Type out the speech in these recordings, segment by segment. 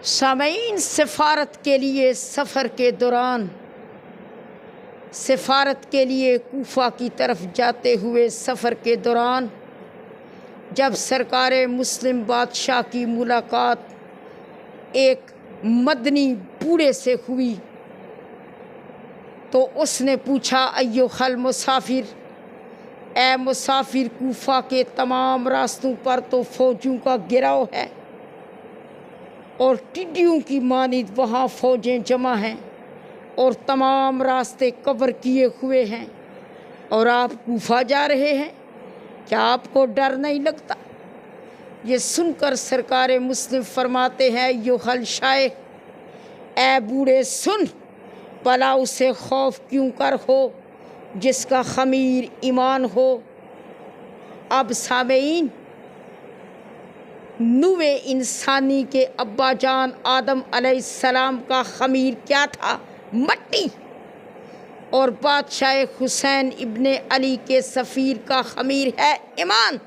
सामईन, सफ़ारत के लिए सफ़र के दौरान सफ़ारत के लिए कूफा की तरफ जाते हुए सफ़र के दौरान जब सरकार मुस्लिम बादशाह की मुलाकात एक मदनी बूढ़े से हुई तो उसने पूछा, अय्युहल मुसाफिर, ए मुसाफिर, कूफा के तमाम रास्तों पर तो फ़ौजों का गिराव है और टिड्डियों की मानिद वहाँ फ़ौजें जमा हैं और तमाम रास्ते कवर किए हुए हैं और आप कूफा जा रहे हैं, क्या आपको डर नहीं लगता? ये सुनकर सरकार मुस्लिम फरमाते हैं, अय्युहल शायख, ए बूढ़े सुन, भला उसे खौफ क्यों कर हो जिसका खमीर ईमान हो। अब सामेईन, नूवे इंसानी के अब्बा जान आदम अलैहिस्सलाम का खमीर क्या था? मट्टी। और बादशाह हुसैन इब्ने अली के सफ़ीर का खमीर है ईमान।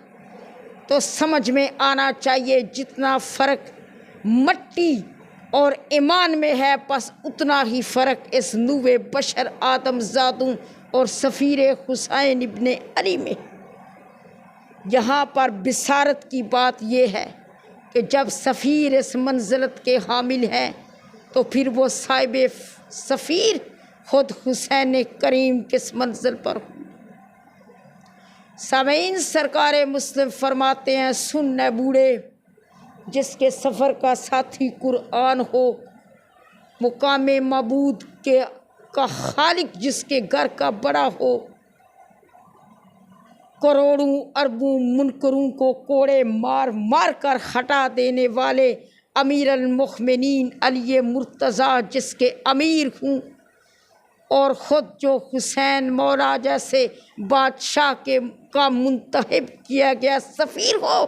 तो समझ में आना चाहिए जितना फ़र्क मट्टी और ईमान में है, बस उतना ही फ़र्क इस नूवे बशर आदम ज़ादों और सफ़ीर हुसैन इब्ने अली में। यहाँ पर बिसारत की बात यह है कि जब सफ़ीर इस मंजिलत के हामिल हैं तो फिर वो साहिब सफ़ीर खुद हुसैन करीम किस मंजिल पर हो। सामईन, सरकार मुस्लिम फरमाते हैं, सुन न बूढ़े, जिसके सफ़र का साथी कुरान हो, मुकामे मबूद के का खालिक जिसके घर का बड़ा हो, करोड़ों अरबों मुनकरों को कोड़े मार मार कर हटा देने वाले अमीर अल मुमिनीन अली मुर्तज़ा जिसके अमीर हूँ, और ख़ुद जो हुसैन मौला जैसे बादशाह के का मुंतखब किया गया सफ़ीर हो,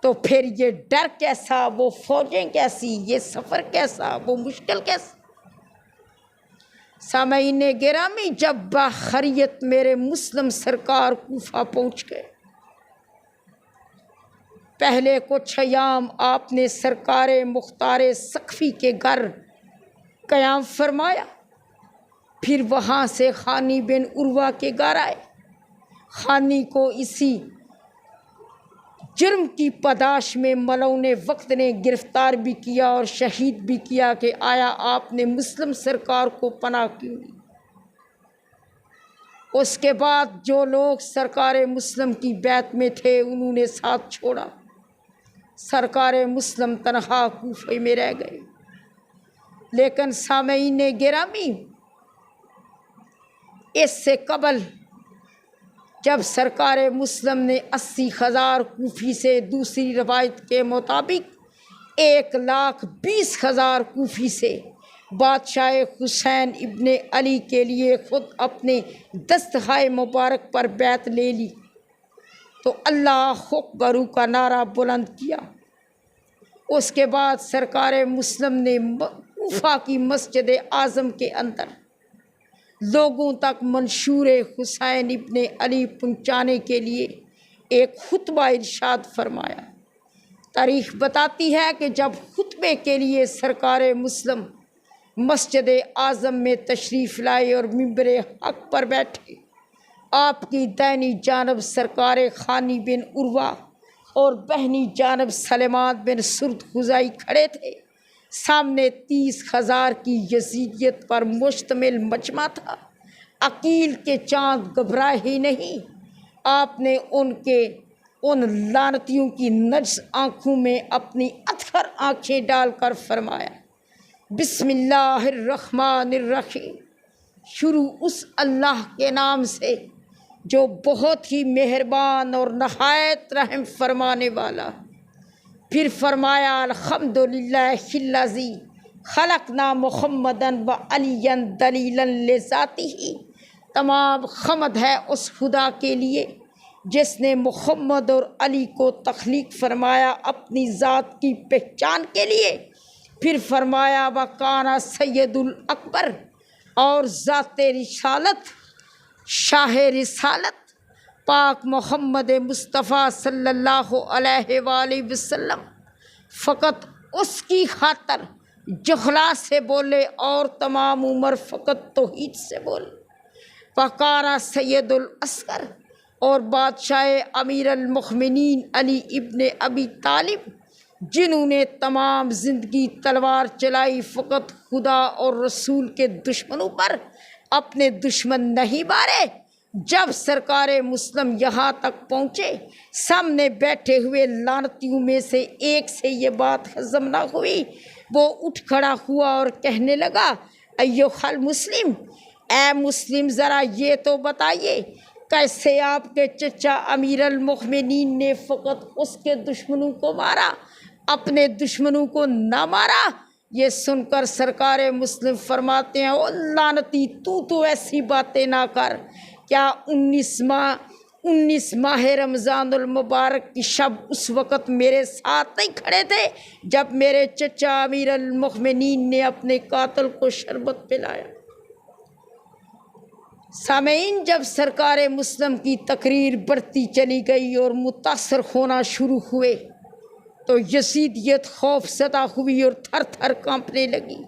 तो फिर ये डर कैसा, वो फ़ौजें कैसी, ये सफ़र कैसा, वो मुश्किल कैसा। सामईन गिरामी, जब बाखरियत मेरे मुस्लिम सरकार कूफा पहुँच गए, पहले कुछ अयाम आपने सरकार मुख्तार सक़फ़ी के घर क़याम फरमाया, फिर वहाँ से खानी बिन उर्वा के घर आए। खानी को इसी जुर्म की पदाश में मलौन वक्त ने गिरफ़्तार भी किया और शहीद भी किया कि आया आपने मुस्लिम सरकार को पनाह क्यों दी। उसके बाद जो लोग सरकार मुस्लिम की बैत में थे उन्होंने साथ छोड़ा, सरकार मुस्लिम तनहा कूफे में रह गए। लेकिन सामईन गिरामी, इससे कबल जब सरकार मुस्लिम ने 80,000 कूफी से, दूसरी रवायत के मुताबिक 1,20,000 कूफी से बादशाह हुसैन इब्ने अली के लिए ख़ुद अपने दस्तहाय मुबारक पर बैत ले ली तो अल्लाह अकबर का नारा बुलंद किया। उसके बाद सरकार मुस्लिम ने कूफा की मस्जिद आज़म के अंदर लोगों तक मंशूर हुसैन इब्ने अली पहुँचाने के लिए एक खुतबा इरशाद फरमाया। तारीख़ बताती है कि जब खुतबे के लिए सरकार मुस्लिम मस्जिद आज़म में तशरीफ़ लाए और मिंबर हक़ पर बैठे, आपकी दाहिनी जानब सरकार खानी बिन उर्वा और बहनी जानब सलेमान बिन सुर्द खुज़ाई खड़े थे। सामने 30,000 की यजीदियत पर मुश्तमिल मजमा था। अकील के चाँद घबराए ही नहीं। आपने उन लानतियों की नज्स आँखों में अपनी अतहर आँखें डालकर फरमाया, बिस्मिल्लाहिर्रहमानिर्रहीम, शुरू उस अल्लाह के नाम से जो बहुत ही मेहरबान और नहायत रहम फरमाने वाला। फिर फरमाया, अल्हम्दुलिल्लाहिल्लज़ी खलक़ना मुहम्मदन व अलियन दलीलन लिज़ातिही, तमाम खमद है उस खुदा के लिए जिसने मुहम्मद और अली को तख्लीक फरमाया अपनी ज़ात की पहचान के लिए। फिर फरमाया, वकाना सैयदुल अकबर, और ज़ात रिसालत, शाह रिसालत पाक मोहम्मद मुस्तफ़ा सल्लल्लाहु अलैहि वसल्लम फ़कत उसकी खातर जुहला से बोले और तमाम उम्र फ़कत तौहीद से बोले। फ़कारा सैयदुल अस्कर, और बादशाह अमीर अल मुमिनीन अली इब्ने अबी तालिब, जिन्होंने तमाम ज़िंदगी तलवार चलाई फ़कत खुदा और रसूल के दुश्मनों पर, अपने दुश्मन नहीं मारे। जब सरकार मुस्लिम यहाँ तक पहुँचे, सामने बैठे हुए लानतियों में से एक से ये बात हज़म ना हुई। वो उठ खड़ा हुआ और कहने लगा, अय्युहल मुस्लिम, ए मुस्लिम, ज़रा ये तो बताइए कैसे आपके चचा अमीर अल मुमिनीन ने फ़कत उसके दुश्मनों को मारा, अपने दुश्मनों को ना मारा। ये सुनकर सरकार मुस्लिम फरमाते हैं, ओ लानती, तू तो ऐसी बातें ना कर। क्या 19 माह रमज़ानुल मुबारक की शब उस वक़्त मेरे साथ नहीं खड़े थे जब मेरे चचा अमीर अल मुमिनीन ने अपने कातिल को शरबत पिलाया। सामीन, जब सरकार मुस्लिम की तकरीर बढ़ती चली गई और मुतासर होना शुरू हुए तो यजीदियत खौफ ज़दा हुई और थर थर कांपने लगी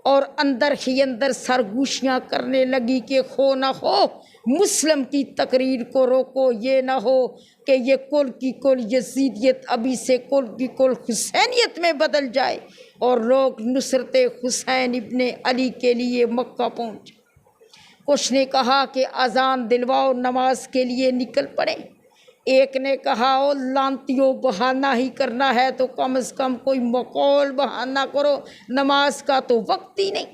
और अंदर ही अंदर सरगोशियाँ करने लगी कि हो ना हो मुस्लिम की तकरीर को रोको, ये ना हो कि ये कुल की कुल यजीदियत अभी से कुल की कुल हुसैनियत में बदल जाए और लोग नुसरत हुसैन इब्ने अली के लिए मक्का पहुँचे। कुछ ने कहा कि अजान दिलवाओ, नमाज के लिए निकल पड़े। एक ने कहा, ओ लांतियों, बहाना ही करना है तो कम से कम कोई मकौल बहाना करो, नमाज का तो वक्त ही नहीं।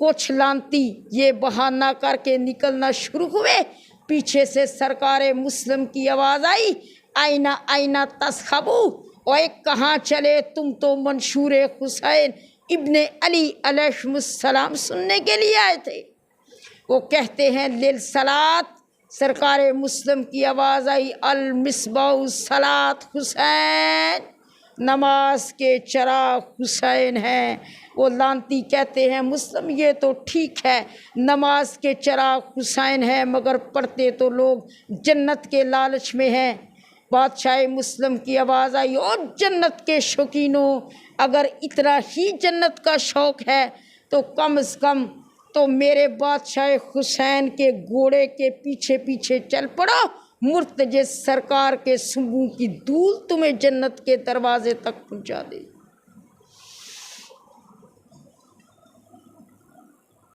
कुछ लांती ये बहाना करके निकलना शुरू हुए। पीछे से सरकार मुस्लिम की आवाज़ आई, आईना आईना तस्खबू, और कहाँ चले तुम, तो मंशूर हुसैन इब्ने अली अलैहिस्सलाम सुनने के लिए आए थे। वो कहते हैं, लिल सलात, सरकार मुस्लिम की आवाज़ आई, अल मिसबाउ सलात हुसैन, नमाज के चराग हुसैन हैं। वो लांती कहते हैं, मुस्लिम ये तो ठीक है नमाज के चराग हुसैन है, मगर पढ़ते तो लोग जन्नत के लालच में हैं। बादशाह मुस्लिम की आवाज़ आई, और जन्नत के शौकीनों, अगर इतना ही जन्नत का शौक़ है तो कम से कम तो मेरे बादशाह हुसैन के घोड़े के पीछे पीछे चल पड़ो, मुर्तज़ा सरकार के सुबह की धूल तुम्हें जन्नत के दरवाजे तक पहुंचा दे।